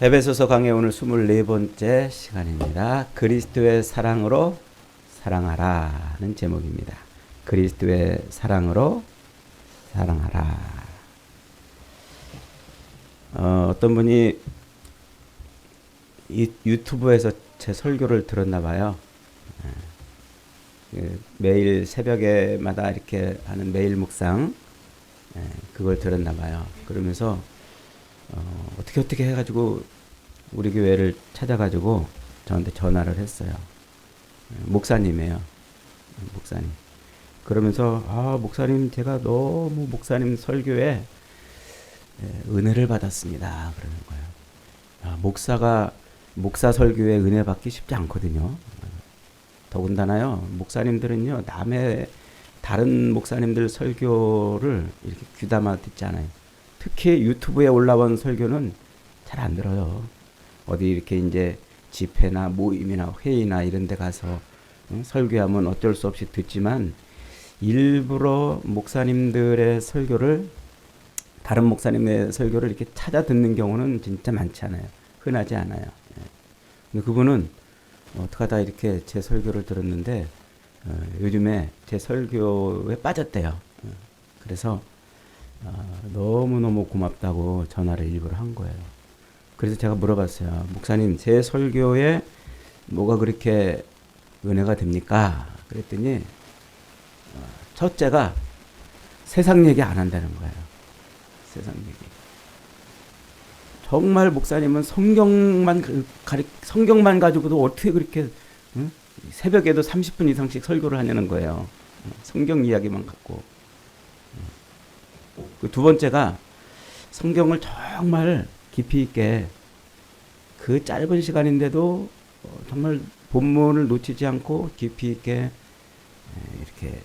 에베소서 강의 오늘 24번째 시간입니다. 그리스도의 사랑으로 사랑하라는 제목입니다. 그리스도의 사랑으로 사랑하라. 어떤 분이 유튜브에서 제 설교를 들었나 봐요. 매일 새벽에마다 이렇게 하는 매일 묵상, 그걸 들었나 봐요. 그러면서 어떻게 해가지고 우리 교회를 찾아가지고 저한테 전화를 했어요. 목사님이에요. 목사님. 그러면서 목사님, 제가 너무 목사님 설교에 은혜를 받았습니다. 그러는 거예요. 목사 설교에 은혜 받기 쉽지 않거든요. 더군다나요, 목사님들은요, 다른 목사님들 설교를 이렇게 귀담아 듣지 않아요. 특히 유튜브에 올라온 설교는 잘 안 들어요. 어디 이렇게 이제 집회나 모임이나 회의나 이런 데 가서 설교하면 어쩔 수 없이 듣지만, 일부러 목사님들의 설교를, 다른 목사님의 설교를 이렇게 찾아 듣는 경우는 진짜 많지 않아요. 흔하지 않아요. 근데 그분은 어떻게 하다 이렇게 제 설교를 들었는데 요즘에 제 설교에 빠졌대요. 그래서 너무너무 고맙다고 전화를 일부러 한 거예요. 그래서 제가 물어봤어요. 목사님, 제 설교에 뭐가 그렇게 은혜가 됩니까? 그랬더니 첫째가 세상 얘기 안 한다는 거예요. 세상 얘기. 정말 목사님은 성경만 가지고도 어떻게 그렇게 새벽에도 30분 이상씩 설교를 하냐는 거예요. 성경 이야기만 갖고. 그 두 번째가 성경을 정말 깊이 있게 그 짧은 시간인데도 정말 본문을 놓치지 않고 깊이 있게 이렇게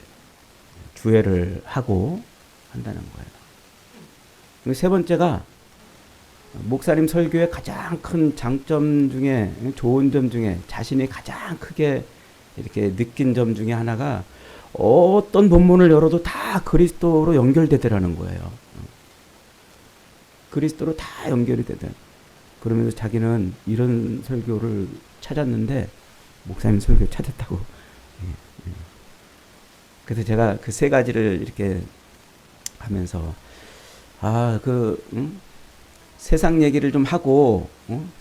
주애를 하고 한다는 거예요. 세 번째가 목사님 설교의 가장 큰 장점 중에, 좋은 점 중에, 자신이 가장 크게 이렇게 느낀 점 중에 하나가 어떤 본문을 열어도 다 그리스도로 연결되더라는 거예요. 그리스도로 다 연결이 되더. 그러면서 자기는 이런 설교를 찾았는데 목사님 설교 찾았다고. 그래서 제가 그 세 가지를 이렇게 하면서 세상 얘기를 좀 하고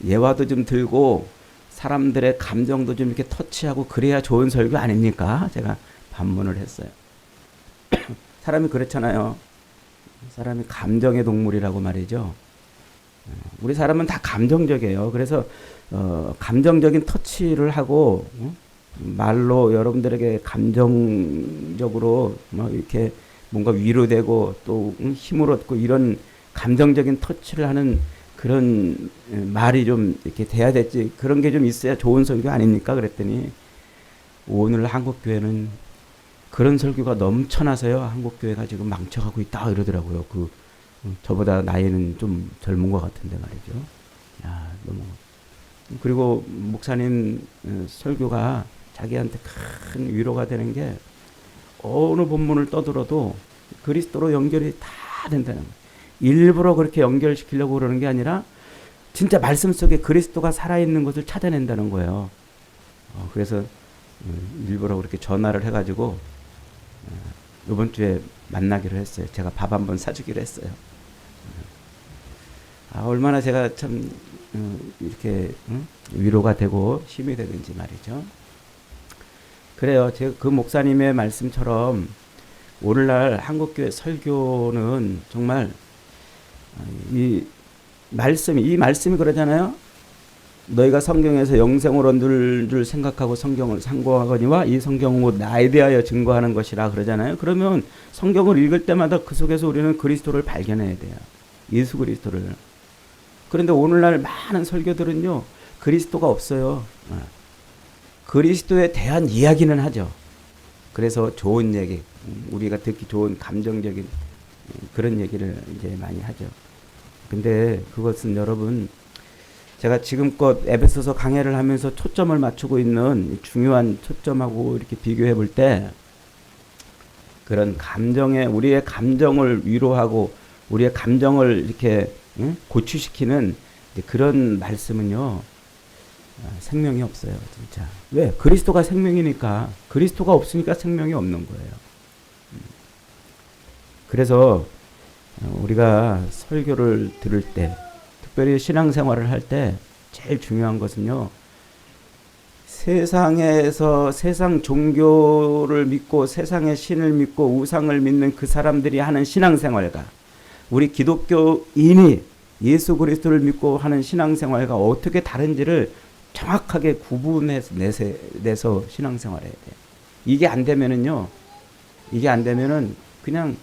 예화도 좀 들고 사람들의 감정도 좀 이렇게 터치하고 그래야 좋은 설교 아닙니까? 제가 반문을 했어요. 사람이 그렇잖아요. 사람이 감정의 동물이라고 말이죠. 우리 사람은 다 감정적이에요. 그래서 감정적인 터치를 하고 말로 여러분들에게 감정적으로 이렇게 뭔가 위로되고 또 힘을 얻고 이런 감정적인 터치를 하는 그런 말이 좀 이렇게 돼야 됐지. 그런 게 좀 있어야 좋은 설교 아닙니까? 그랬더니 오늘 한국교회는 그런 설교가 넘쳐나서요. 한국교회가 지금 망쳐가고 있다 이러더라고요. 저보다 나이는 좀 젊은 것 같은데 말이죠. 너무. 그리고 목사님 설교가 자기한테 큰 위로가 되는 게 어느 본문을 떠들어도 그리스도로 연결이 다 된다는 거예요. 일부러 그렇게 연결시키려고 그러는 게 아니라 진짜 말씀 속에 그리스도가 살아있는 것을 찾아낸다는 거예요. 그래서 일부러 그렇게 전화를 해가지고 이번 주에 만나기로 했어요. 제가 밥 한번 사주기로 했어요. 얼마나 제가 참 이렇게 위로가 되고 힘이 되든지 말이죠. 그래요. 제가 그 목사님의 말씀처럼 오늘날 한국교회 설교는 정말 이 말씀이 그러잖아요. 너희가 성경에서 영생을 얻을 줄 생각하고 성경을 상고하거니와 이 성경은 곧 나에 대하여 증거하는 것이라 그러잖아요. 그러면 성경을 읽을 때마다 그 속에서 우리는 그리스도를 발견해야 돼요. 예수 그리스도를. 그런데 오늘날 많은 설교들은요, 그리스도가 없어요. 그리스도에 대한 이야기는 하죠. 그래서 좋은 얘기, 우리가 듣기 좋은 감정적인 그런 얘기를 이제 많이 하죠. 근데 그것은 여러분, 제가 지금껏 에베소서 강해를 하면서 초점을 맞추고 있는 중요한 초점하고 이렇게 비교해 볼 때 그런 우리의 감정을 위로하고 우리의 감정을 이렇게 고취시키는 그런 말씀은요, 생명이 없어요, 진짜. 왜? 그리스도가 생명이니까. 그리스도가 없으니까 생명이 없는 거예요. 그래서 우리가 설교를 들을 때, 특별히 신앙생활을 할 때 제일 중요한 것은요, 세상에서 세상 종교를 믿고 세상의 신을 믿고 우상을 믿는 그 사람들이 하는 신앙생활과 우리 기독교인이 예수 그리스도를 믿고 하는 신앙생활과 어떻게 다른지를 정확하게 구분해서 내서 신앙생활해야 돼요. 이게 안 되면은요, 이게 안 되면은 그냥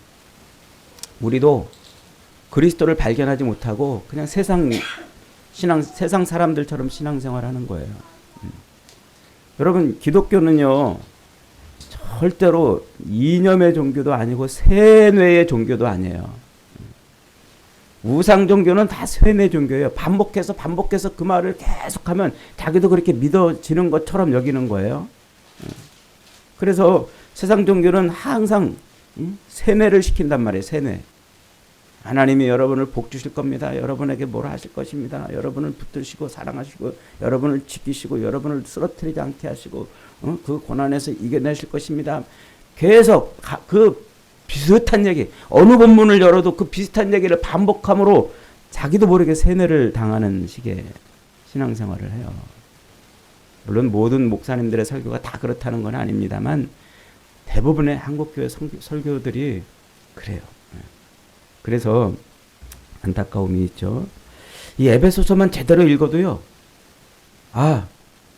우리도 그리스도를 발견하지 못하고 그냥 세상 사람들처럼 신앙생활하는 거예요. 여러분, 기독교는요, 절대로 이념의 종교도 아니고 세뇌의 종교도 아니에요. 우상 종교는 다 세뇌 종교예요. 반복해서 그 말을 계속하면 자기도 그렇게 믿어지는 것처럼 여기는 거예요. 그래서 세상 종교는 항상 세뇌를 시킨단 말이에요. 세뇌. 하나님이 여러분을 복 주실 겁니다. 여러분에게 뭘 하실 것입니다. 여러분을 붙드시고 사랑하시고 여러분을 지키시고 여러분을 쓰러뜨리지 않게 하시고 그 고난에서 이겨내실 것입니다. 계속 그 비슷한 얘기, 어느 본문을 열어도 그 비슷한 얘기를 반복함으로 자기도 모르게 세뇌를 당하는 식의 신앙생활을 해요. 물론 모든 목사님들의 설교가 다 그렇다는 건 아닙니다만 대부분의 한국교회 설교들이 그래요. 그래서 안타까움이 있죠. 이 에베소서만 제대로 읽어도요,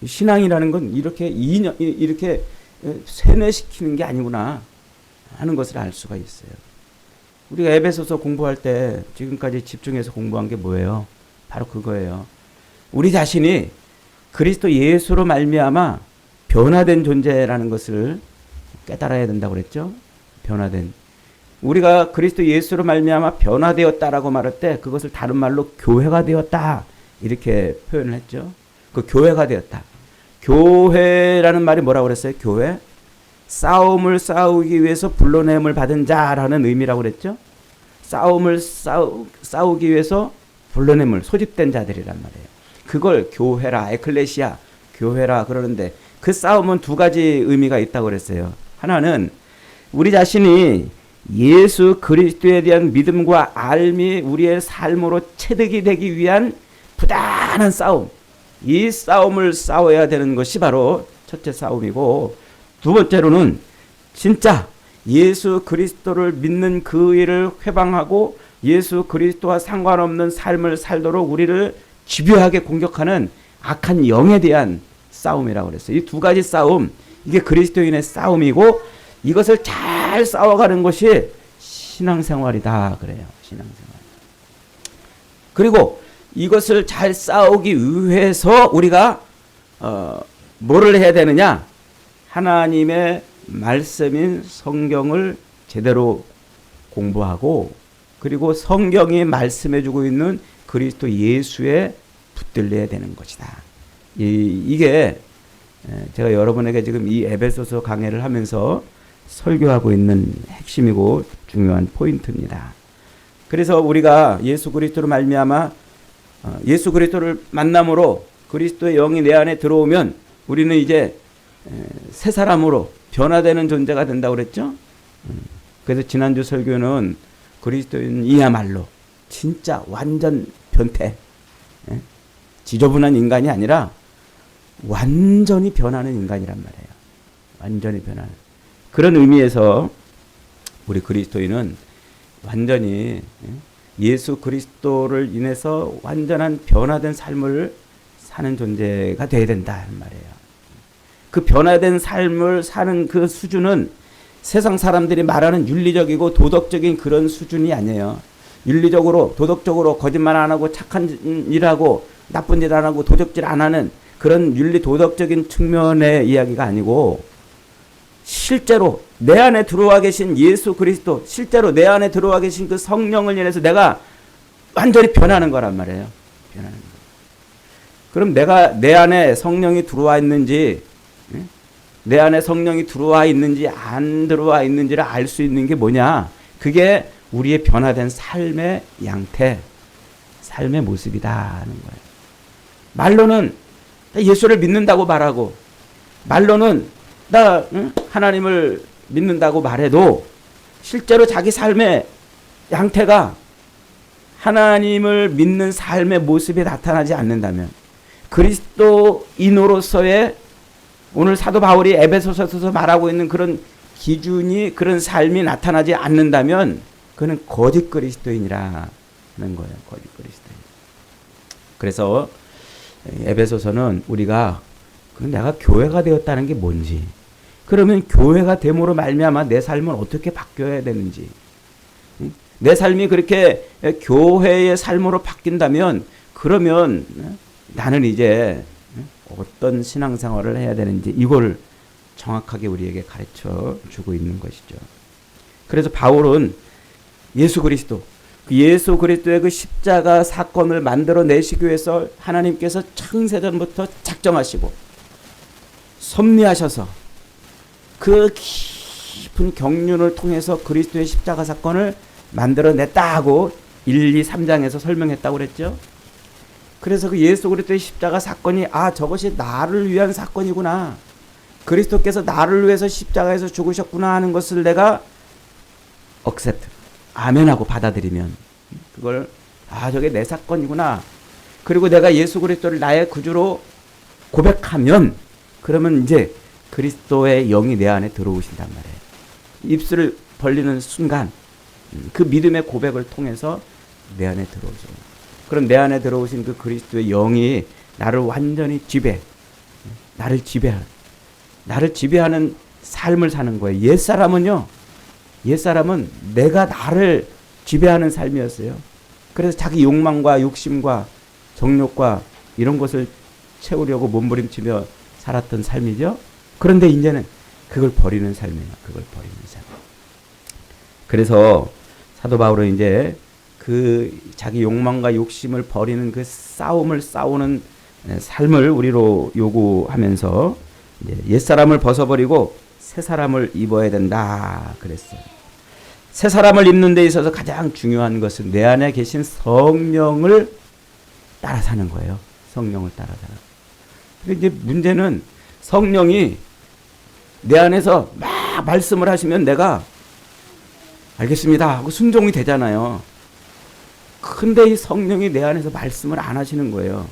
신앙이라는 건 이렇게 세뇌시키는 게 아니구나 하는 것을 알 수가 있어요. 우리가 에베소서 공부할 때 지금까지 집중해서 공부한 게 뭐예요? 바로 그거예요. 우리 자신이 그리스도 예수로 말미암아 변화된 존재라는 것을 깨달아야 된다고 그랬죠. 변화된. 우리가 그리스도 예수로 말미암아 변화되었다라고 말할 때 그것을 다른 말로 교회가 되었다 이렇게 표현을 했죠. 그 교회가 되었다. 교회라는 말이 뭐라고 그랬어요? 교회? 싸움을 싸우기 위해서 불러냄을 받은 자라는 의미라고 그랬죠. 싸움을 싸우기 위해서 불러냄을 소집된 자들이란 말이에요. 그걸 교회라, 에클레시아, 교회라 그러는데 그 싸움은 두 가지 의미가 있다고 그랬어요. 하나는 우리 자신이 예수 그리스도에 대한 믿음과 알미 우리의 삶으로 체득이 되기 위한 부단한 싸움. 이 싸움을 싸워야 되는 것이 바로 첫째 싸움이고, 두 번째로는 진짜 예수 그리스도를 믿는 그 일을 회방하고 예수 그리스도와 상관없는 삶을 살도록 우리를 집요하게 공격하는 악한 영에 대한 싸움이라고 그랬어요. 이 두 가지 싸움, 이게 그리스도인의 싸움이고 이것을 잘 싸워가는 것이 신앙생활이다 그래요. 신앙생활. 그리고 이것을 잘 싸우기 위해서 우리가 뭐를 해야 되느냐? 하나님의 말씀인 성경을 제대로 공부하고 그리고 성경이 말씀해주고 있는 그리스도 예수에 붙들려야 되는 것이다. 이게 제가 여러분에게 지금 이 에베소서 강해를 하면서 설교하고 있는 핵심이고 중요한 포인트입니다. 그래서 우리가 예수 그리스도로 말미암아 예수 그리스도를 만남으로 그리스도의 영이 내 안에 들어오면 우리는 이제 새 사람으로 변화되는 존재가 된다고 그랬죠. 그래서 지난주 설교는 그리스도인이야말로 진짜 완전 변태, 지저분한 인간이 아니라 완전히 변하는 인간이란 말이에요. 완전히 변하는. 그런 의미에서 우리 그리스도인은 완전히 예수 그리스도를 인해서 완전한 변화된 삶을 사는 존재가 되어야 된다는 말이에요. 그 변화된 삶을 사는 그 수준은 세상 사람들이 말하는 윤리적이고 도덕적인 그런 수준이 아니에요. 윤리적으로 도덕적으로 거짓말 안 하고 착한 일하고 나쁜 일 안 하고 도적질 안 하는 그런 윤리 도덕적인 측면의 이야기가 아니고 실제로 내 안에 들어와 계신 예수 그리스도, 실제로 내 안에 들어와 계신 그 성령을 인해서 내가 완전히 변하는 거란 말이에요. 변하는 거. 그럼 내가 내 안에 성령이 들어와 있는지, 내 안에 성령이 들어와 있는지 안 들어와 있는지를 알 수 있는 게 뭐냐? 그게 우리의 변화된 삶의 양태, 삶의 모습이다 하는 거예요. 말로는 예수를 믿는다고 말하고 말로는 나 하나님을 믿는다고 말해도 실제로 자기 삶의 양태가 하나님을 믿는 삶의 모습이 나타나지 않는다면, 그리스도인으로서의 오늘 사도 바울이 에베소서에서 말하고 있는 그런 기준이, 그런 삶이 나타나지 않는다면 그는 거짓 그리스도인이라는 거예요. 거짓 그리스도인. 그래서 에베소서는 우리가 내가 교회가 되었다는 게 뭔지, 그러면 교회가 됨으로 말미암아 내 삶은 어떻게 바뀌어야 되는지, 내 삶이 그렇게 교회의 삶으로 바뀐다면 그러면 나는 이제 어떤 신앙생활을 해야 되는지 이걸 정확하게 우리에게 가르쳐 주고 있는 것이죠. 그래서 바울은 예수 그리스도의 그 십자가 사건을 만들어내시기 위해서 하나님께서 창세전부터 작정하시고 섭리하셔서 그 깊은 경륜을 통해서 그리스도의 십자가 사건을 만들어냈다 하고 1, 2, 3장에서 설명했다고 그랬죠. 그래서 그 예수 그리스도의 십자가 사건이 저것이 나를 위한 사건이구나, 그리스도께서 나를 위해서 십자가에서 죽으셨구나 하는 것을 내가 accept, 아멘하고 받아들이면, 그걸 저게 내 사건이구나, 그리고 내가 예수 그리스도를 나의 구주로 고백하면 그러면 이제 그리스도의 영이 내 안에 들어오신단 말이에요. 입술을 벌리는 순간 그 믿음의 고백을 통해서 내 안에 들어오죠. 그럼 내 안에 들어오신 그 그리스도의 영이 나를 완전히 나를 지배하는 삶을 사는 거예요. 옛사람은 내가 나를 지배하는 삶이었어요. 그래서 자기 욕망과 욕심과 정욕과 이런 것을 채우려고 몸부림치며 살았던 삶이죠. 그런데 이제는 그걸 버리는 삶이에요. 그걸 버리는 삶. 그래서 사도 바울은 이제 그 자기 욕망과 욕심을 버리는 그 싸움을 싸우는 삶을 우리로 요구하면서 이제 옛사람을 벗어버리고 새 사람을 입어야 된다 그랬어요. 새 사람을 입는 데 있어서 가장 중요한 것은 내 안에 계신 성령을 따라 사는 거예요. 성령을 따라 사는. 근데 이제 문제는 성령이 내 안에서 막 말씀을 하시면 내가 알겠습니다 하고 순종이 되잖아요. 근데 이 성령이 내 안에서 말씀을 안 하시는 거예요.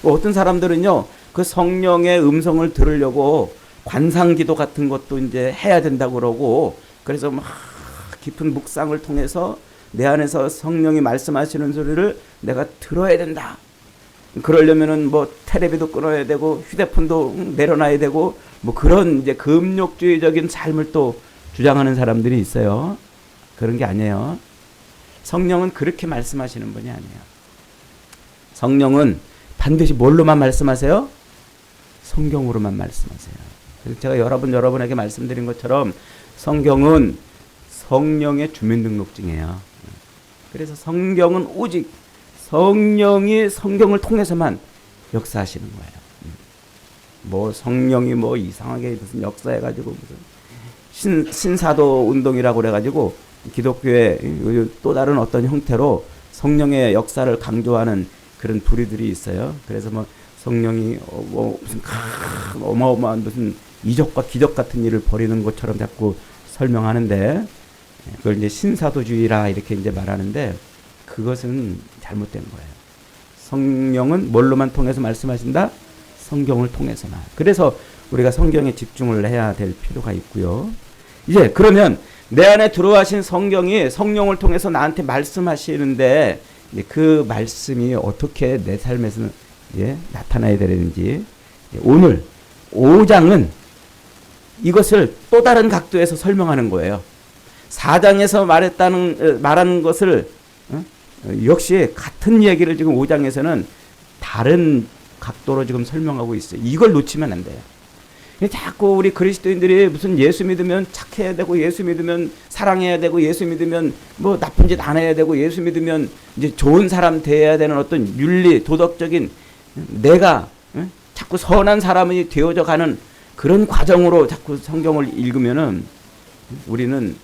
어떤 사람들은요, 그 성령의 음성을 들으려고 관상기도 같은 것도 이제 해야 된다고 그러고, 그래서 막 깊은 묵상을 통해서 내 안에서 성령이 말씀하시는 소리를 내가 들어야 된다. 그러려면은 뭐 텔레비도 끊어야 되고 휴대폰도 내려놔야 되고 뭐 그런 이제 금욕주의적인 삶을 또 주장하는 사람들이 있어요. 그런 게 아니에요. 성령은 그렇게 말씀하시는 분이 아니에요. 성령은 반드시 뭘로만 말씀하세요? 성경으로만 말씀하세요. 그래서 제가 여러분에게 말씀드린 것처럼 성경은 성령의 주민등록증이에요. 그래서 성경은 오직 성령이 성경을 통해서만 역사하시는 거예요. 뭐 성령이 뭐 이상하게 무슨 역사해가지고 무슨 신사도 운동이라고 그래가지고 기독교의 또 다른 어떤 형태로 성령의 역사를 강조하는 그런 부류들이 있어요. 그래서 뭐 성령이 뭐 무슨 어마어마한 무슨 이적과 기적 같은 일을 벌이는 것처럼 자꾸 설명하는데 그걸 이제 신사도주의라 이렇게 이제 말하는데 그것은 잘못된 거예요. 성령은 뭘로만 통해서 말씀하신다? 성경을 통해서만. 그래서 우리가 성경에 집중을 해야 될 필요가 있고요. 이제 그러면 내 안에 들어와신 성경이 성령을 통해서 나한테 말씀하시는데 그 말씀이 어떻게 내 삶에서 나타나야 되는지 오늘 5장은 이것을 또 다른 각도에서 설명하는 거예요. 4장에서 말하는 것을 역시 같은 얘기를 지금 5장에서는 다른 각도로 지금 설명하고 있어요. 이걸 놓치면 안 돼요. 자꾸 우리 그리스도인들이 무슨 예수 믿으면 착해야 되고 예수 믿으면 사랑해야 되고 예수 믿으면 뭐 나쁜 짓 안 해야 되고 예수 믿으면 이제 좋은 사람 돼야 되는 어떤 윤리 도덕적인 내가 자꾸 선한 사람이 되어져 가는 그런 과정으로 자꾸 성경을 읽으면은 우리는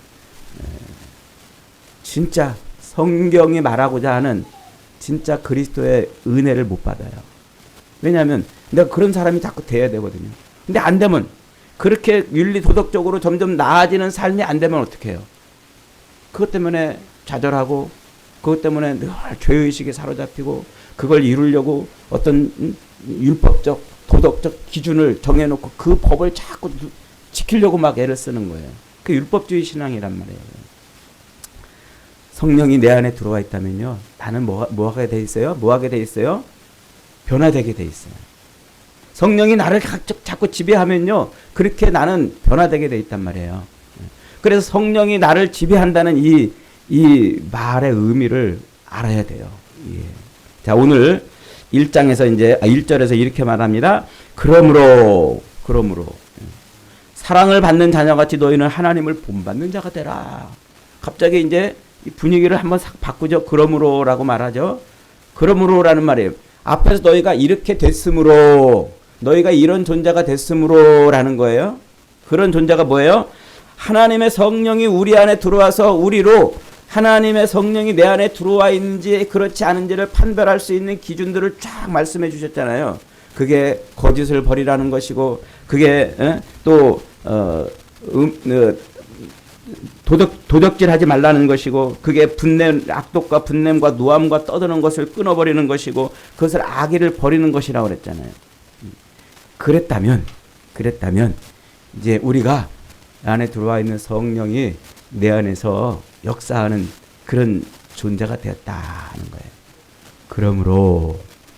진짜 성경이 말하고자 하는 진짜 그리스도의 은혜를 못 받아요. 왜냐하면 내가 그런 사람이 자꾸 돼야 되거든요. 근데 안 되면, 그렇게 윤리 도덕적으로 점점 나아지는 삶이 안 되면 어떻게 해요? 그것 때문에 좌절하고, 그것 때문에 늘 죄의식에 사로잡히고, 그걸 이루려고 어떤 율법적 도덕적 기준을 정해놓고 그 법을 자꾸 지키려고 막 애를 쓰는 거예요. 그 율법주의 신앙이란 말이에요. 성령이 내 안에 들어와 있다면요, 나는 뭐 하게 돼 있어요? 뭐 하게 돼 있어요? 변화되게 돼 있어요. 성령이 나를 자꾸 지배하면요, 그렇게 나는 변화되게 돼 있단 말이에요. 그래서 성령이 나를 지배한다는 이 말의 의미를 알아야 돼요. 예. 자, 오늘 1장에서 이제 1절에서 이렇게 말합니다. 그러므로 사랑을 받는 자녀같이 너희는 하나님을 본받는 자가 되라. 갑자기 이제 분위기를 한번 싹 바꾸죠. 그러므로라고 말하죠. 그러므로라는 말이에요. 앞에서 너희가 이렇게 됐으므로, 너희가 이런 존재가 됐으므로라는 거예요. 그런 존재가 뭐예요? 하나님의 성령이 우리 안에 들어와서 우리로, 하나님의 성령이 내 안에 들어와 있는지 그렇지 않은지를 판별할 수 있는 기준들을 쫙 말씀해 주셨잖아요. 그게 거짓을 버리라는 것이고, 그게 또 도적질하지 말라는 것이고, 그게 악독과 분냄과 노함과 떠드는 것을 끊어버리는 것이고, 그것을 악의를 버리는 것이라고 그랬잖아요. 그랬다면 이제 우리가 안에 들어와 있는 성령이 내 안에서 역사하는 그런 존재가 되었다는 거예요.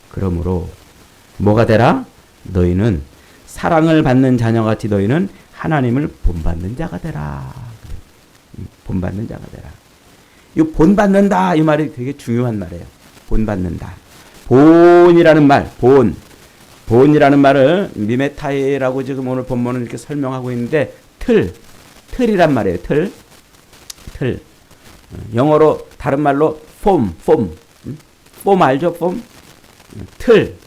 그러므로 뭐가 되라? 너희는 사랑을 받는 자녀같이 너희는 하나님을 본받는 자가 되라. 본받는 자가 되라. 이 본받는다, 이 말이 되게 중요한 말이에요. 본받는다. 본이라는 말, 본이라는 말을 미메타이라고 지금 오늘 본문은 이렇게 설명하고 있는데, 틀이란 말이에요. 틀. 영어로 다른 말로 폼 알죠? 틀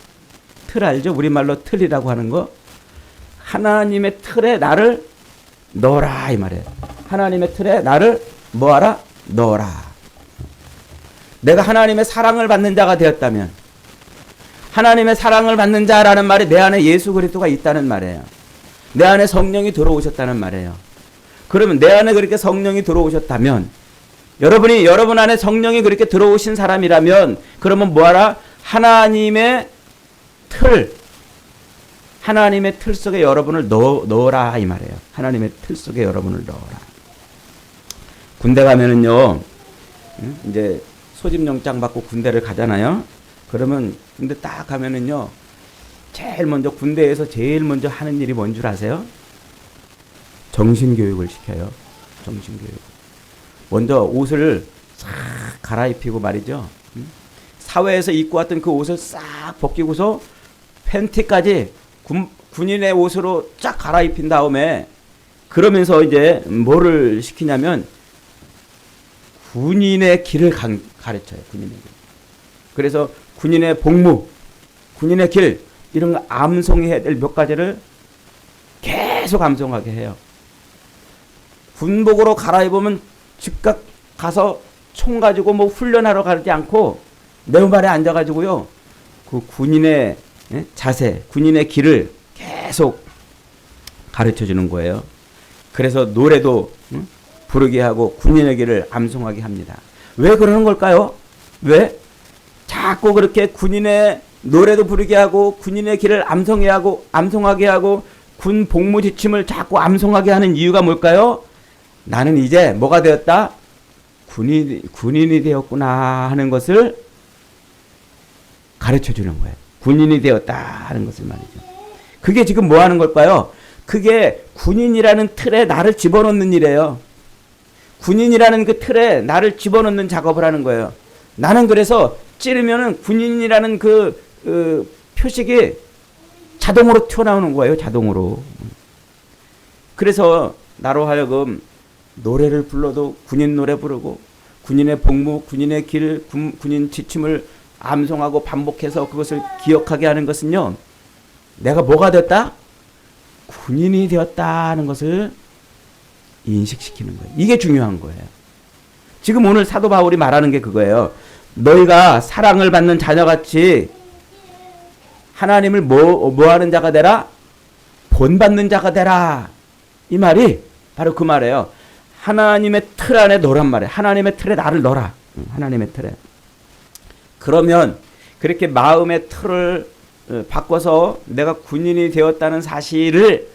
알죠? 우리말로 틀이라고 하는 거. 하나님의 틀에 나를 넣어라, 이 말이에요. 하나님의 틀에 나를 뭐하라? 넣어라. 내가 하나님의 사랑을 받는 자가 되었다면, 하나님의 사랑을 받는 자라는 말이 내 안에 예수 그리스도가 있다는 말이에요. 내 안에 성령이 들어오셨다는 말이에요. 그러면 내 안에 그렇게 성령이 들어오셨다면, 여러분 안에 성령이 그렇게 들어오신 사람이라면, 그러면 뭐하라? 하나님의 틀 속에 여러분을 넣어라, 이 말이에요. 하나님의 틀 속에 여러분을 넣어라. 군대 가면은요, 이제 소집영장 받고 군대를 가잖아요. 그러면 군대 딱 가면은요, 군대에서 제일 먼저 하는 일이 뭔 줄 아세요? 정신교육을 시켜요. 정신교육. 먼저 옷을 싹 갈아입히고 말이죠. 사회에서 입고 왔던 그 옷을 싹 벗기고서 팬티까지 군인의 옷으로 쫙 갈아입힌 다음에, 그러면서 이제 뭐를 시키냐면 군인의 길을 가르쳐요. 군인의 길. 그래서 군인의 복무, 군인의 길, 이런 거 암송해야 될 몇 가지를 계속 암송하게 해요. 군복으로 갈아입으면 즉각 가서 총 가지고 뭐 훈련하러 가지 않고 네오말에 앉아가지고요, 그 군인의 자세, 군인의 길을 계속 가르쳐 주는 거예요. 그래서 노래도 부르게 하고 군인의 길을 암송하게 합니다. 왜 그러는 걸까요? 왜? 자꾸 그렇게 군인의 노래도 부르게 하고 군인의 길을 암송하게 하고 군 복무 지침을 자꾸 암송하게 하는 이유가 뭘까요? 나는 이제 뭐가 되었다? 군인이 되었구나 하는 것을 가르쳐 주는 거예요. 군인이 되었다 하는 것을 말이죠. 그게 지금 뭐 하는 걸까요? 그게 군인이라는 틀에 나를 집어넣는 일이에요. 군인이라는 그 틀에 나를 집어넣는 작업을 하는 거예요. 나는 그래서 찌르면은 군인이라는 그 표식이 자동으로 튀어나오는 거예요. 자동으로. 그래서 나로 하여금 노래를 불러도 군인 노래 부르고, 군인의 복무, 군인의 길, 군인 지침을 암송하고 반복해서 그것을 기억하게 하는 것은요, 내가 뭐가 됐다? 군인이 되었다는 것을 인식시키는 거예요. 이게 중요한 거예요. 지금 오늘 사도 바울이 말하는 게 그거예요. 너희가 사랑을 받는 자녀같이 하나님을 뭐 하는 자가 되라? 본받는 자가 되라. 이 말이 바로 그 말이에요. 하나님의 틀 안에 넣으란 말이에요. 하나님의 틀에 나를 넣어라. 하나님의 틀에. 그러면 그렇게 마음의 틀을 바꿔서 내가 군인이 되었다는 사실을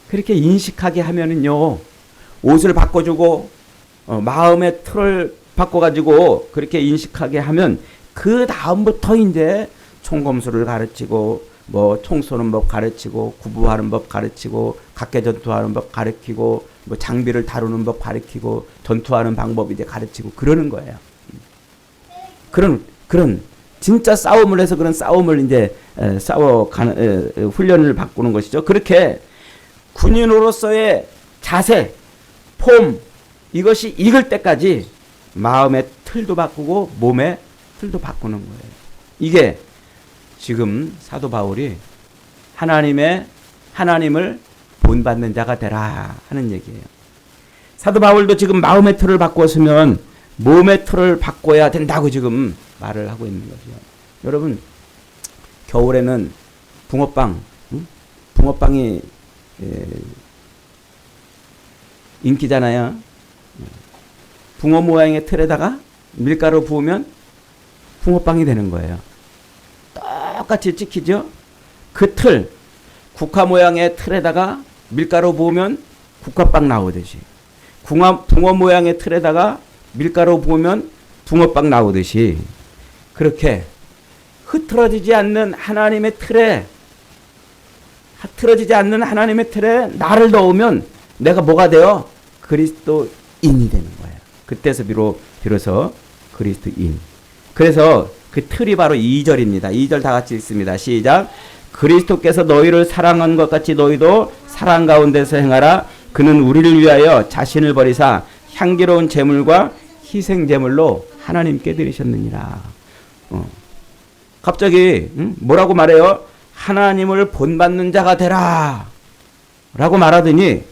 그렇게 인식하게 하면은요, 옷을 바꿔주고 마음의 틀을 바꿔가지고 그렇게 인식하게 하면 그 다음부터 이제 총검술을 가르치고 뭐 총 쏘는 법 가르치고 구부하는 법 가르치고 각계 전투하는 법 가르치고 뭐 장비를 다루는 법 가르치고 전투하는 방법 이제 가르치고 그러는 거예요. 그런 진짜 싸움을 해서 그런 싸움을 이제 훈련을 바꾸는 것이죠. 그렇게 군인으로서의 자세, 폼 이것이 익을 때까지 마음의 틀도 바꾸고 몸의 틀도 바꾸는 거예요. 이게 지금 사도 바울이 하나님을 본받는 자가 되라 하는 얘기예요. 사도 바울도 지금 마음의 틀을 바꿨으면 몸의 틀을 바꿔야 된다고 지금 말을 하고 있는 거죠. 여러분, 겨울에는 붕어빵이 인기잖아요. 붕어 모양의 틀에다가 밀가루 부으면 붕어빵이 되는 거예요. 똑같이 찍히죠? 그 틀, 국화 모양의 틀에다가 밀가루 부으면 국화빵 나오듯이, 붕어 모양의 틀에다가 밀가루 부으면 붕어빵 나오듯이, 그렇게 흐트러지지 않는 하나님의 틀에 나를 넣으면 내가 뭐가 돼요? 그리스도인이 되는 거예요. 그때서 비로소 그리스도인. 그래서 그 틀이 바로 2절입니다. 2절 다 같이 읽습니다. 시작. 그리스도께서 너희를 사랑한 것 같이 너희도 사랑 가운데서 행하라. 그는 우리를 위하여 자신을 버리사 향기로운 제물과 희생 제물로 하나님께 드리셨느니라. 갑자기 뭐라고 말해요? 하나님을 본받는 자가 되라 라고 말하더니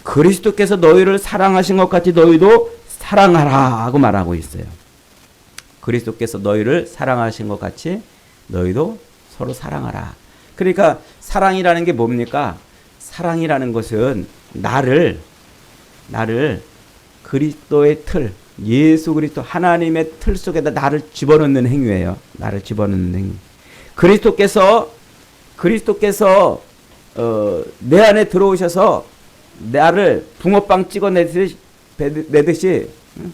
그리스도께서 너희를 사랑하신 것 같이 너희도 사랑하라 하고 말하고 있어요. 그리스도께서 너희를 사랑하신 것 같이 너희도 서로 사랑하라. 그러니까 사랑이라는 게 뭡니까? 사랑이라는 것은 나를 그리스도의 틀, 예수 그리스도 하나님의 틀 속에다 나를 집어넣는 행위예요. 나를 집어넣는 행위. 그리스도께서 내 안에 들어오셔서 나를 붕어빵 찍어내듯이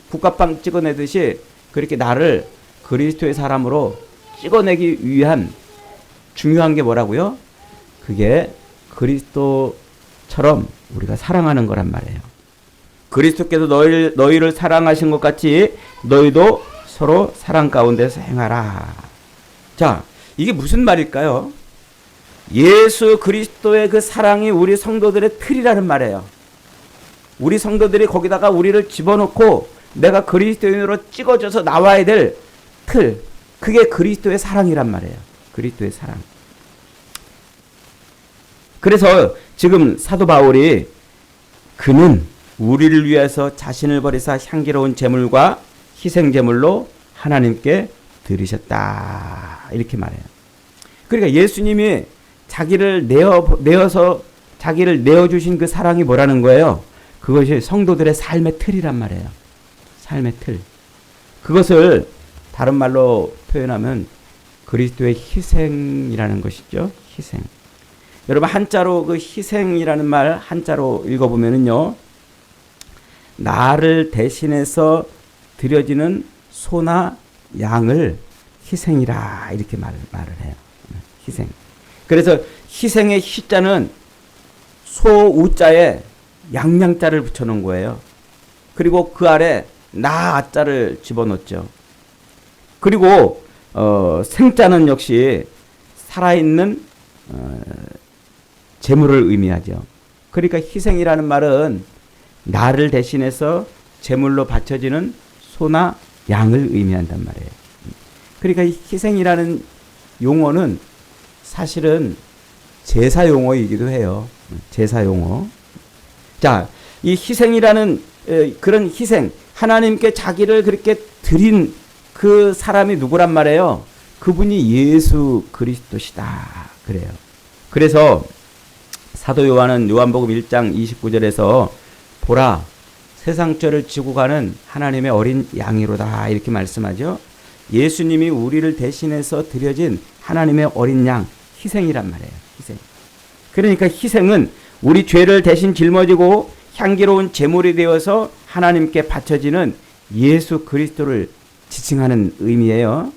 국화빵 찍어내듯이 그렇게 나를 그리스도의 사람으로 찍어내기 위한 중요한 게 뭐라고요? 그게 그리스도처럼 우리가 사랑하는 거란 말이에요. 그리스도께서 너희를 사랑하신 것 같이 너희도 서로 사랑 가운데서 행하라. 자, 이게 무슨 말일까요? 예수 그리스도의 그 사랑이 우리 성도들의 틀이라는 말이에요. 우리 성도들이 거기다가 우리를 집어넣고 내가 그리스도인으로 찍어져서 나와야 될 틀, 그게 그리스도의 사랑이란 말이에요. 그리스도의 사랑. 그래서 지금 사도 바울이 그는 우리를 위해서 자신을 버리사 향기로운 제물과 희생 제물로 하나님께 드리셨다 이렇게 말해요. 그러니까 예수님이 자기를 내어서 자기를 내어주신 그 사랑이 뭐라는 거예요? 그것이 성도들의 삶의 틀이란 말이에요. 삶의 틀. 그것을 다른 말로 표현하면 그리스도의 희생이라는 것이죠. 희생. 여러분 한자로 그 희생이라는 말 한자로 읽어보면은요, 나를 대신해서 드려지는 소나 양을 희생이라 이렇게 말을 해요. 희생. 그래서 희생의 희자는 소우자에 양양자를 붙여놓은 거예요. 그리고 그 아래 나아자를 집어넣었죠. 그리고 생자는 역시 살아있는 제물을 의미하죠. 그러니까 희생이라는 말은 나를 대신해서 제물로 바쳐지는 소나 양을 의미한단 말이에요. 그러니까 이 희생이라는 용어는 사실은 제사 용어이기도 해요. 제사 용어. 자, 이 희생이라는 그런 희생, 하나님께 자기를 그렇게 드린 그 사람이 누구란 말이에요? 그분이 예수 그리스도시다. 그래요. 그래서 사도 요한은 요한복음 1장 29절에서 보라 세상 죄를 지고 가는 하나님의 어린 양이로다 이렇게 말씀하죠. 예수님이 우리를 대신해서 드려진 하나님의 어린 양 희생이란 말이에요. 희생. 그러니까 희생은 우리 죄를 대신 짊어지고 향기로운 제물이 되어서 하나님께 바쳐지는 예수 그리스도를 지칭하는 의미예요.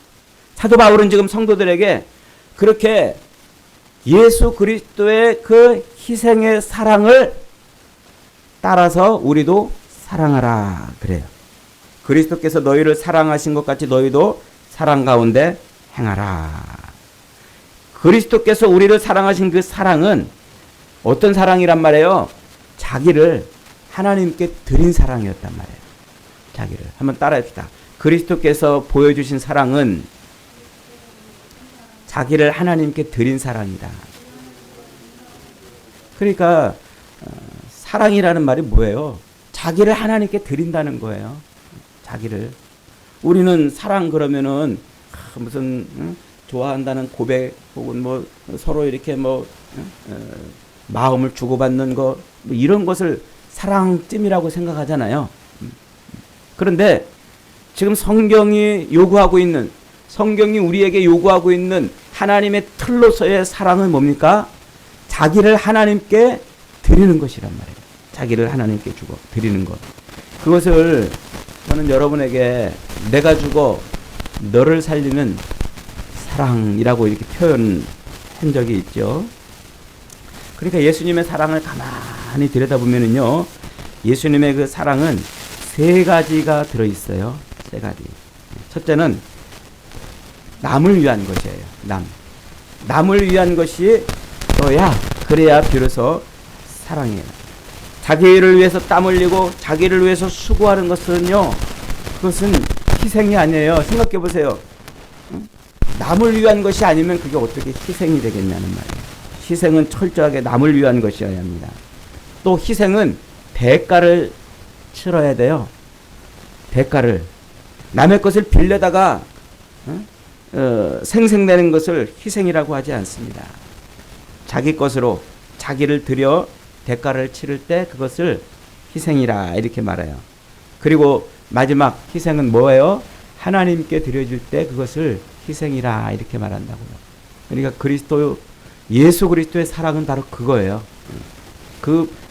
사도 바울은 지금 성도들에게 그렇게 예수 그리스도의 그 희생의 사랑을 따라서 우리도 사랑하라 그래요. 그리스도께서 너희를 사랑하신 것 같이 너희도 사랑 가운데 행하라. 그리스도께서 우리를 사랑하신 그 사랑은 어떤 사랑이란 말이에요? 자기를 하나님께 드린 사랑이었단 말이에요. 자기를. 한번 따라합시다. 그리스도께서 보여주신 사랑은 자기를 하나님께 드린 사랑이다. 그러니까 사랑이라는 말이 뭐예요? 자기를 하나님께 드린다는 거예요. 자기를. 우리는 사랑 그러면은 무슨 좋아한다는 고백 혹은 뭐 서로 이렇게 뭐 마음을 주고받는 거 뭐 이런 것을 사랑쯤이라고 생각하잖아요. 그런데 지금 성경이 우리에게 요구하고 있는 하나님의 틀로서의 사랑은 뭡니까? 자기를 하나님께 드리는 것이란 말이에요. 자기를 하나님께 주고 드리는 것. 그것을 저는 여러분에게 내가 죽어 너를 살리는 사랑이라고 이렇게 표현한 적이 있죠. 그러니까 예수님의 사랑을 가만히 들여다보면은요, 예수님의 그 사랑은 세 가지가 들어있어요. 세 가지. 첫째는 남을 위한 것이에요. 남을 위한 것이 너야. 그래야 비로소 사랑이에요. 자기를 위해서 땀 흘리고 자기를 위해서 수고하는 것은요, 그것은 희생이 아니에요. 생각해 보세요. 남을 위한 것이 아니면 그게 어떻게 희생이 되겠냐는 말이에요. 희생은 철저하게 남을 위한 것이어야 합니다. 또 희생은 대가를 치러야 돼요. 대가를. 남의 것을 빌려다가 생생내는 것을 희생이라고 하지 않습니다. 자기 것으로 자기를 들여 대가를 치를 때 그것을 희생이라 이렇게 말해요. 그리고 마지막 희생은 뭐예요? 하나님께 드려줄 때 그것을 희생이라 이렇게 말한다고요. 그러니까 예수 그리스도의 사랑은 바로 그거예요.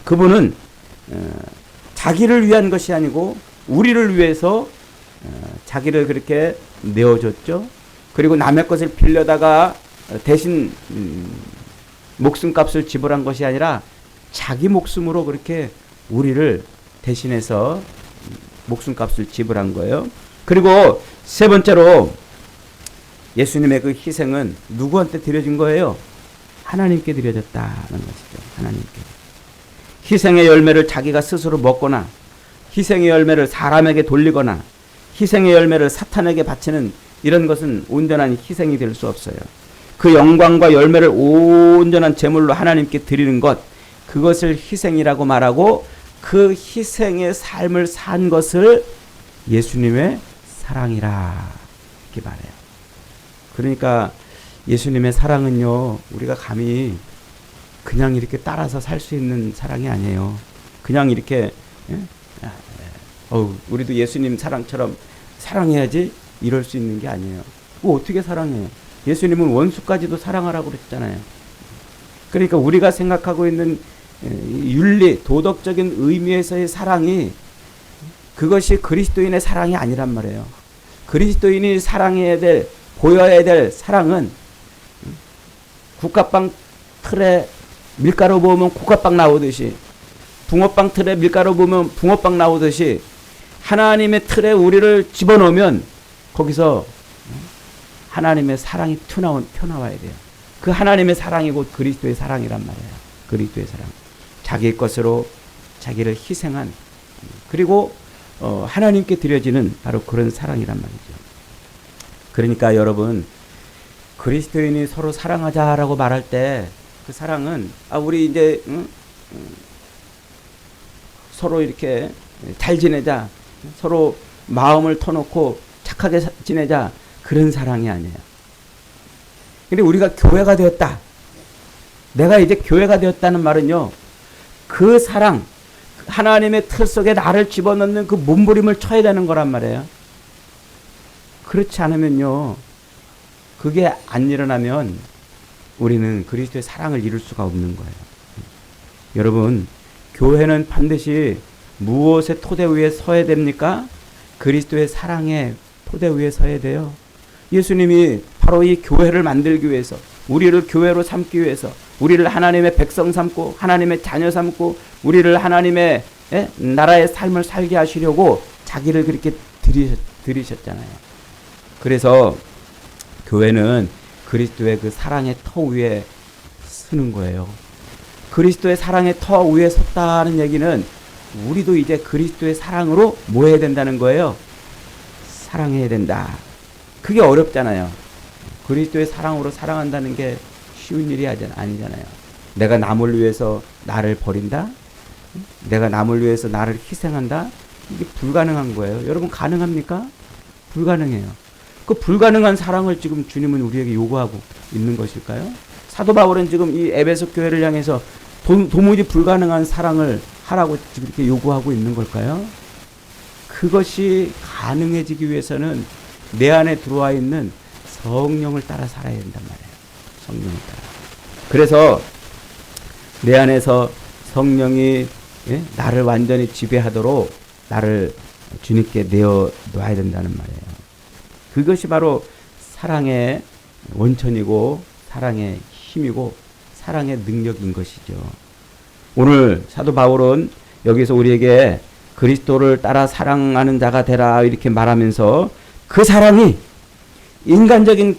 그분은 자기를 위한 것이 아니고 우리를 위해서 자기를 그렇게 내어줬죠. 그리고 남의 것을 빌려다가 대신 목숨값을 지불한 것이 아니라 자기 목숨으로 그렇게 우리를 대신해서 목숨값을 지불한 거예요. 그리고 세 번째로 예수님의 그 희생은 누구한테 드려진 거예요? 하나님께 드려졌다는 것이죠. 하나님께. 희생의 열매를 자기가 스스로 먹거나 희생의 열매를 사람에게 돌리거나 희생의 열매를 사탄에게 바치는 이런 것은 온전한 희생이 될 수 없어요. 그 영광과 열매를 온전한 제물로 하나님께 드리는 것, 그것을 희생이라고 말하고 그 희생의 삶을 산 것을 예수님의 사랑이라 이렇게 말해요. 그러니까 예수님의 사랑은요, 우리가 감히 그냥 이렇게 따라서 살 수 있는 사랑이 아니에요. 그냥 이렇게 우리도 예수님 사랑처럼 사랑해야지 이럴 수 있는 게 아니에요. 어떻게 사랑해요? 예수님은 원수까지도 사랑하라고 그랬잖아요. 그러니까 우리가 생각하고 있는 윤리, 도덕적인 의미에서의 사랑이 그것이 그리스도인의 사랑이 아니란 말이에요. 그리스도인이 사랑해야 될, 보여야 될 사랑은 국화빵 틀에 밀가루 부으면 국화빵 나오듯이, 붕어빵 틀에 밀가루 부으면 붕어빵 나오듯이 하나님의 틀에 우리를 집어넣으면 거기서 하나님의 사랑이 튀어나와야 돼요. 그 하나님의 사랑이 곧 그리스도의 사랑이란 말이에요. 그리스도의 사랑. 자기 것으로 자기를 희생한, 그리고 하나님께 드려지는 바로 그런 사랑이란 말이죠. 그러니까 여러분, 그리스도인이 서로 사랑하자라고 말할 때 그 사랑은 우리 이제 서로 이렇게 잘 지내자, 서로 마음을 터놓고 착하게 지내자, 그런 사랑이 아니에요. 근데 우리가 교회가 되었다, 내가 이제 교회가 되었다는 말은요, 그 사랑, 하나님의 틀 속에 나를 집어넣는 그 몸부림을 쳐야 되는 거란 말이에요. 그렇지 않으면요, 그게 안 일어나면 우리는 그리스도의 사랑을 이룰 수가 없는 거예요. 여러분, 교회는 반드시 무엇의 토대 위에 서야 됩니까? 그리스도의 사랑의 토대 위에 서야 돼요. 예수님이 바로 이 교회를 만들기 위해서, 우리를 교회로 삼기 위해서, 우리를 하나님의 백성 삼고 하나님의 자녀 삼고 우리를 하나님의 나라의 삶을 살게 하시려고 자기를 그렇게 들이셨잖아요. 그래서 교회는 그리스도의 그 사랑의 터 위에 서는 거예요. 그리스도의 사랑의 터 위에 섰다는 얘기는 우리도 이제 그리스도의 사랑으로 뭐 해야 된다는 거예요? 사랑해야 된다. 그게 어렵잖아요. 그리스도의 사랑으로 사랑한다는 게 쉬운 일이 아니잖아요. 내가 남을 위해서 나를 버린다? 내가 남을 위해서 나를 희생한다? 이게 불가능한 거예요. 여러분, 가능합니까? 불가능해요. 그 불가능한 사랑을 지금 주님은 우리에게 요구하고 있는 것일까요? 사도 바울은 지금 이 에베소 교회를 향해서 도무지 불가능한 사랑을 하라고 지금 이렇게 요구하고 있는 걸까요? 그것이 가능해지기 위해서는 내 안에 들어와 있는 성령을 따라 살아야 된단 말이에요. 성령을 따라. 그래서 내 안에서 성령이 나를 완전히 지배하도록 나를 주님께 내어 놔야 된다는 말이에요. 그것이 바로 사랑의 원천이고 사랑의 힘이고 사랑의 능력인 것이죠. 오늘 사도 바울은 여기서 우리에게 그리스도를 따라 사랑하는 자가 되라 이렇게 말하면서 그 사랑이 인간들이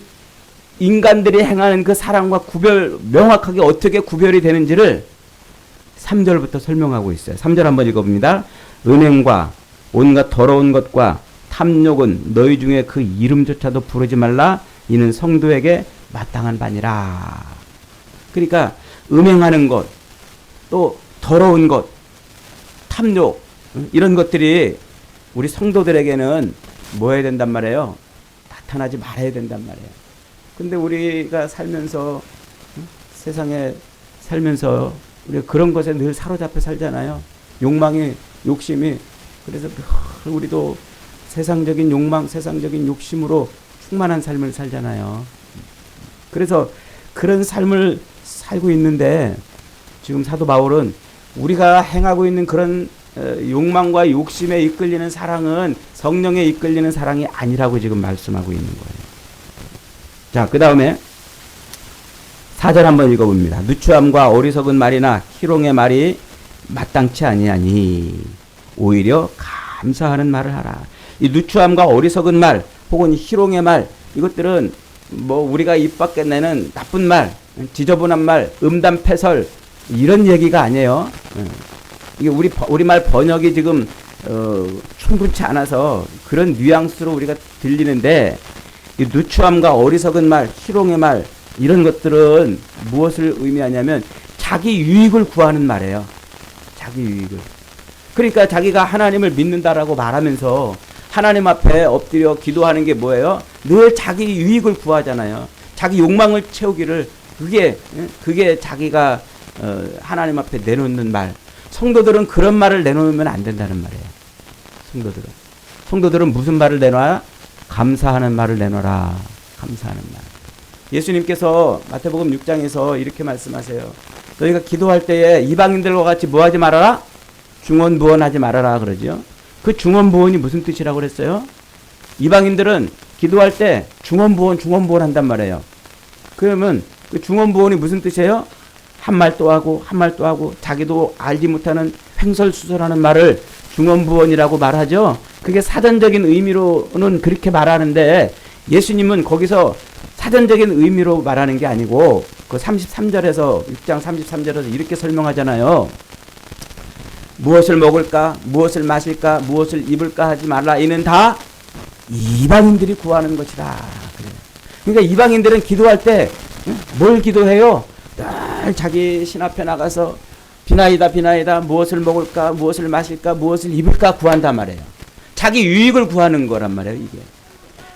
행하는 그 사랑과 명확하게 어떻게 구별이 되는지를 3절부터 설명하고 있어요. 3절 한번 읽어봅니다. 은행과 온갖 더러운 것과 탐욕은 너희 중에 그 이름조차도 부르지 말라. 이는 성도에게 마땅한 바니라. 그러니까 음행하는 것, 또 더러운 것, 탐욕, 이런 것들이 우리 성도들에게는 뭐 해야 된단 말이에요? 나타나지 말아야 된단 말이에요. 근데 우리가 살면서, 세상에 살면서 우리가 그런 것에 늘 사로잡혀 살잖아요. 욕망이, 욕심이. 그래서 우리도 세상적인 욕망, 세상적인 욕심으로 충만한 삶을 살잖아요. 그래서 그런 삶을 살고 있는데 지금 사도 바울은 우리가 행하고 있는 그런 욕망과 욕심에 이끌리는 사랑은 성령에 이끌리는 사랑이 아니라고 지금 말씀하고 있는 거예요. 자, 그 다음에 4절 한번 읽어봅니다. 누추함과 어리석은 말이나 희롱의 말이 마땅치 아니하니 오히려 감사하는 말을 하라. 이 누추함과 어리석은 말 혹은 희롱의 말, 이것들은 뭐 우리가 입 밖에 내는 나쁜 말, 지저분한 말, 음담패설 이런 얘기가 아니에요. 이게 우리말 번역이 지금 충분치 않아서 그런 뉘앙스로 우리가 들리는데, 이 누추함과 어리석은 말, 희롱의 말 이런 것들은 무엇을 의미하냐면 자기 유익을 구하는 말이에요. 자기 유익을. 그러니까 자기가 하나님을 믿는다라고 말하면서 하나님 앞에 엎드려 기도하는 게 뭐예요? 늘 자기 유익을 구하잖아요. 자기 욕망을 채우기를, 그게 자기가 하나님 앞에 내놓는 말. 성도들은 그런 말을 내놓으면 안 된다는 말이에요. 성도들은 무슨 말을 내놔야? 감사하는 말을 내놔라. 감사하는 말. 예수님께서 마태복음 6장에서 이렇게 말씀하세요. 너희가 기도할 때에 이방인들과 같이 뭐 하지 말아라? 중언부언하지 말아라 그러죠. 그 중언부언이 무슨 뜻이라고 그랬어요? 이방인들은 기도할 때 중언부언 한단 말이에요. 그러면 그 중언부언이 무슨 뜻이에요? 한 말 또 하고 한 말 또 하고 자기도 알지 못하는 횡설수설하는 말을 중언부언이라고 말하죠. 그게 사전적인 의미로는 그렇게 말하는데 예수님은 거기서 사전적인 의미로 말하는 게 아니고 그 33절에서 6장 33절에서 이렇게 설명하잖아요. 무엇을 먹을까, 무엇을 마실까, 무엇을 입을까 하지 말라. 이는 다 이방인들이 구하는 것이다. 그러니까 이방인들은 기도할 때 뭘 기도해요? 늘 자기 신 앞에 나가서 비나이다 무엇을 먹을까, 무엇을 마실까, 무엇을 입을까 구한단 말이에요. 자기 유익을 구하는 거란 말이에요, 이게.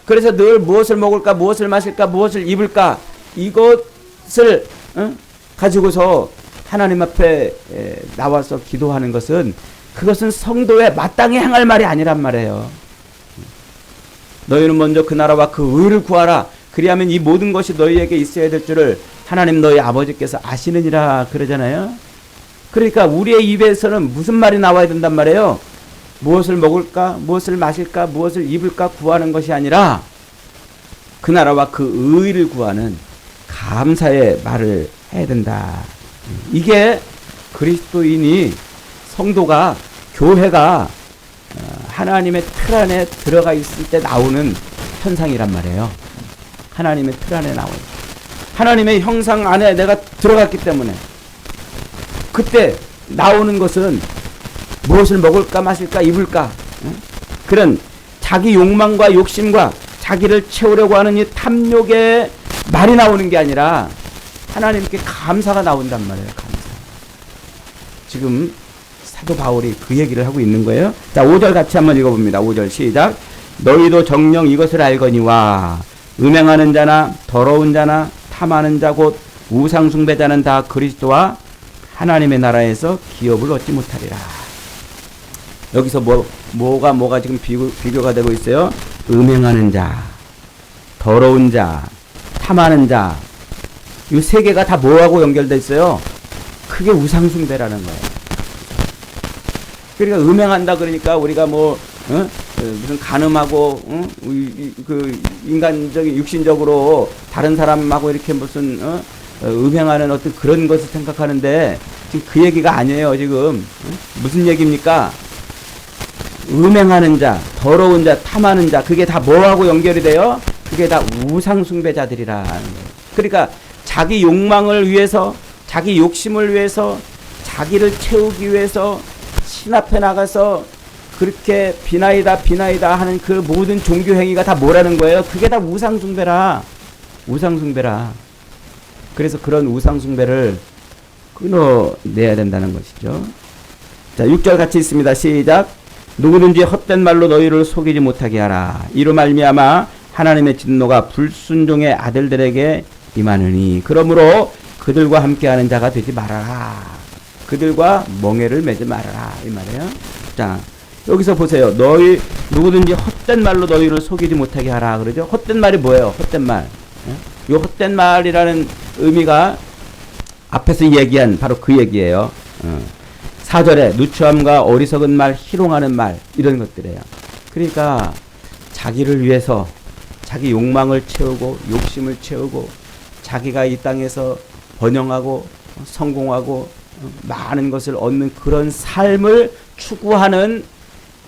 그래서 늘 무엇을 먹을까, 무엇을 마실까, 무엇을 입을까, 이것을 가지고서 하나님 앞에 나와서 기도하는 것은, 그것은 성도에 마땅히 행할 말이 아니란 말이에요. 너희는 먼저 그 나라와 그 의를 구하라. 그리하면 이 모든 것이 너희에게 있어야 될 줄을 하나님 너희 아버지께서 아시느니라 그러잖아요. 그러니까 우리의 입에서는 무슨 말이 나와야 된단 말이에요. 무엇을 먹을까, 무엇을 마실까, 무엇을 입을까 구하는 것이 아니라 그 나라와 그 의를 구하는 감사의 말을 해야 된다. 이게 그리스도인이, 성도가, 교회가 하나님의 틀 안에 들어가 있을 때 나오는 현상이란 말이에요. 하나님의 틀 안에 나오는, 하나님의 형상 안에 내가 들어갔기 때문에 그때 나오는 것은 무엇을 먹을까, 마실까, 입을까, 그런 자기 욕망과 욕심과 자기를 채우려고 하는 이 탐욕의 말이 나오는 게 아니라 하나님께 감사가 나온단 말이에요. 감사. 지금 사도 바울이 그 얘기를 하고 있는 거예요. 자, 5절 같이 한번 읽어봅니다. 5절 시작. 너희도 정녕 이것을 알거니와 음행하는 자나 더러운 자나 탐하는 자 곧 우상 숭배자는 다 그리스도와 하나님의 나라에서 기업을 얻지 못하리라. 여기서 뭐가 지금 비교가 되고 있어요. 음행하는 자, 더러운 자, 탐하는 자, 이 세 개가 다 뭐하고 연결돼 있어요? 크게 우상 숭배라는 거예요. 그러니까 음행한다 그러니까 우리가 무슨 간음하고 그 인간적인 육신적으로 다른 사람하고 이렇게 무슨 음행하는 어떤 그런 것을 생각하는데 지금 그 얘기가 아니에요. 지금 무슨 얘기입니까? 음행하는 자, 더러운 자, 탐하는 자, 그게 다 뭐하고 연결이 돼요? 그게 다 우상 숭배자들이라는 거예요. 그러니까 자기 욕망을 위해서, 자기 욕심을 위해서, 자기를 채우기 위해서 신 앞에 나가서 그렇게 비나이다 하는 그 모든 종교 행위가 다 뭐라는 거예요? 그게 다 우상 숭배라. 우상 숭배라. 그래서 그런 우상 숭배를 끊어내야 된다는 것이죠. 자, 6절 같이 있습니다. 시작. 누구든지 헛된 말로 너희를 속이지 못하게 하라. 이로 말미암아 하나님의 진노가 불순종의 아들들에게 임하느니 그러므로 그들과 함께하는 자가 되지 말아라. 그들과 멍에를 매지 말아라. 이 말이에요. 자, 여기서 보세요. 누구든지 헛된 말로 너희를 속이지 못하게 하라 그러죠. 헛된 말이 뭐예요? 헛된 말. 이 헛된 말이라는 의미가 앞에서 얘기한 바로 그 얘기예요. 4절에 누추함과 어리석은 말, 희롱하는 말, 이런 것들이에요. 그러니까 자기를 위해서 자기 욕망을 채우고 욕심을 채우고 자기가 이 땅에서 번영하고 성공하고 많은 것을 얻는 그런 삶을 추구하는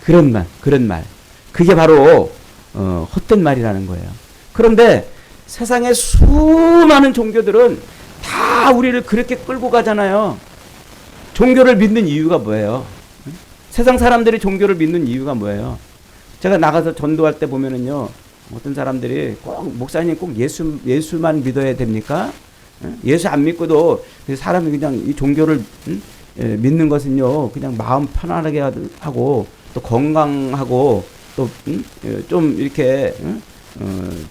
그런 말. 그게 바로 헛된 말이라는 거예요. 그런데 세상의 수많은 종교들은 다 우리를 그렇게 끌고 가잖아요. 종교를 믿는 이유가 뭐예요? 세상 사람들이 종교를 믿는 이유가 뭐예요? 제가 나가서 전도할 때 보면은요, 어떤 사람들이 목사님 꼭 예수만 믿어야 됩니까? 예수 안 믿고도 사람이 그냥 이 종교를 믿는 것은요, 그냥 마음 편안하게 하고 또 건강하고 또 좀 이렇게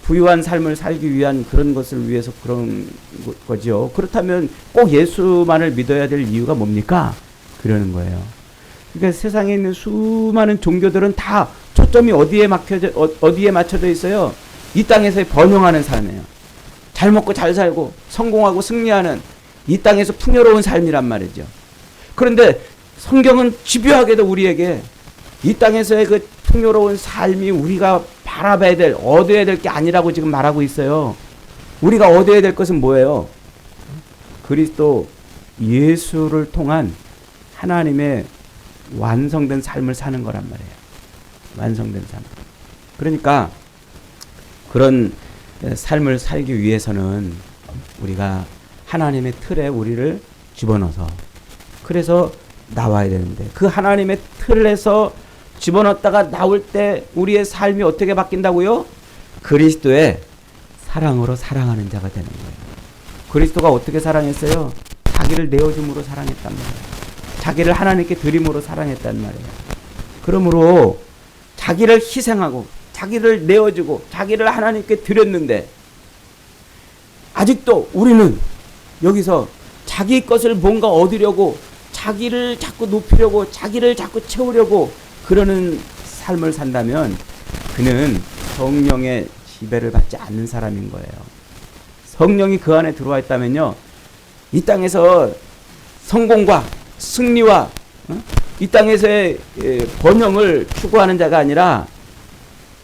부유한 삶을 살기 위한 그런 것을 위해서 그런 거죠. 그렇다면 꼭 예수만을 믿어야 될 이유가 뭡니까? 그러는 거예요. 그러니까 세상에 있는 수많은 종교들은 다 초점이 어디에 맞춰져 있어요? 이 땅에서의 번영하는 삶이에요. 잘 먹고 잘 살고 성공하고 승리하는 이 땅에서 풍요로운 삶이란 말이죠. 그런데 성경은 집요하게도 우리에게 이 땅에서의 그 풍요로운 삶이 우리가 바라봐야 될, 얻어야 될 게 아니라고 지금 말하고 있어요. 우리가 얻어야 될 것은 뭐예요? 그리스도 예수를 통한 하나님의 완성된 삶을 사는 거란 말이에요. 완성된 삶. 그러니까 그런 삶을 살기 위해서는 우리가 하나님의 틀에 우리를 집어넣어서, 그래서 나와야 되는데, 그 하나님의 틀에서 집어넣었다가 나올 때 우리의 삶이 어떻게 바뀐다고요? 그리스도의 사랑으로 사랑하는 자가 되는 거예요. 그리스도가 어떻게 사랑했어요? 자기를 내어줌으로 사랑했단 말이에요. 자기를 하나님께 드림으로 사랑했단 말이에요. 그러므로 자기를 희생하고 자기를 내어주고 자기를 하나님께 드렸는데 아직도 우리는 여기서 자기 것을 뭔가 얻으려고 자기를 자꾸 높이려고 자기를 자꾸 채우려고 그러는 삶을 산다면 그는 성령의 지배를 받지 않는 사람인 거예요. 성령이 그 안에 들어와 있다면요, 이 땅에서 성공과 승리와 이 땅에서의 번영을 추구하는 자가 아니라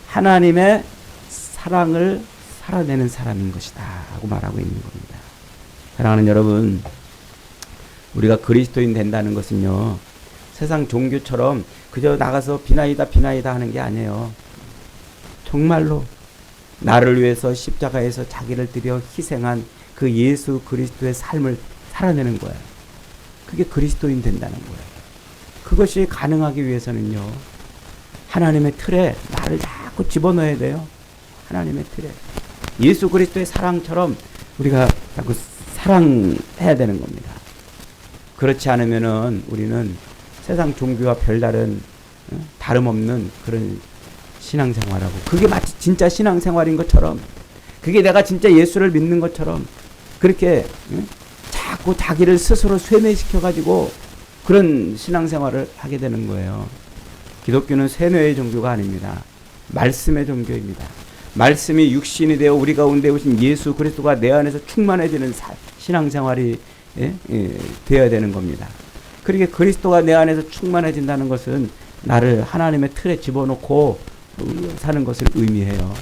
하나님의 사랑을 살아내는 사람인 것이다 하고 말하고 있는 겁니다. 사랑하는 여러분, 우리가 그리스도인 된다는 것은요, 세상 종교처럼 그저 나가서 비나이다 비나이다 하는 게 아니에요. 정말로 나를 위해서 십자가에서 자기를 들여 희생한 그 예수 그리스도의 삶을 살아내는 거예요. 그게 그리스도인 된다는 거예요. 그것이 가능하기 위해서는요, 하나님의 틀에 나를 자꾸 집어넣어야 돼요. 하나님의 틀에. 예수 그리스도의 사랑처럼 우리가 자꾸 사랑해야 되는 겁니다. 그렇지 않으면은 우리는 세상 종교와 별다른 다름없는 그런 신앙생활하고, 그게 마치 진짜 신앙생활인 것처럼, 그게 내가 진짜 예수를 믿는 것처럼 그렇게 자꾸 자기를 스스로 쇠뇌시켜가지고 그런 신앙생활을 하게 되는 거예요. 기독교는 쇠뇌의 종교가 아닙니다. 말씀의 종교입니다. 말씀이 육신이 되어 우리 가운데 오신 예수 그리스도가 내 안에서 충만해지는 신앙생활이 되어야 되는 겁니다. 그렇게 그리스도가 내 안에서 충만해진다는 것은 나를 하나님의 틀에 집어넣고 사는 것을 의미해요.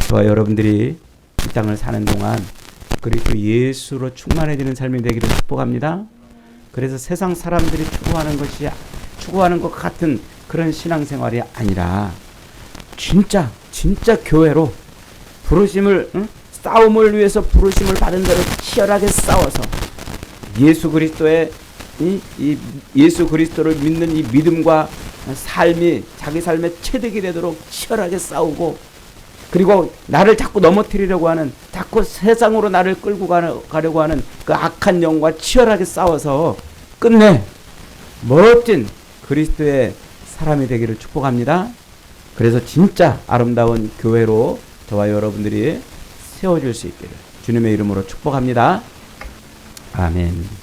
저와 여러분들이 이 땅을 사는 동안 그리스도 예수로 충만해지는 삶이 되기를 축복합니다. 그래서 세상 사람들이 추구하는 것 같은 그런 신앙생활이 아니라 진짜 교회로 부르심을, 싸움을 위해서 부르심을 받은 대로 치열하게 싸워서 예수 그리스도의 예수 그리스도를 믿는 이 믿음과 삶이 자기 삶의 체득이 되도록 치열하게 싸우고, 그리고 나를 자꾸 넘어뜨리려고 하는, 자꾸 세상으로 나를 끌고 가려고 하는 그 악한 영과 치열하게 싸워서 끝내 멋진 그리스도의 사람이 되기를 축복합니다. 그래서 진짜 아름다운 교회로 저와 여러분들이 세워질 수 있기를 주님의 이름으로 축복합니다. 아멘.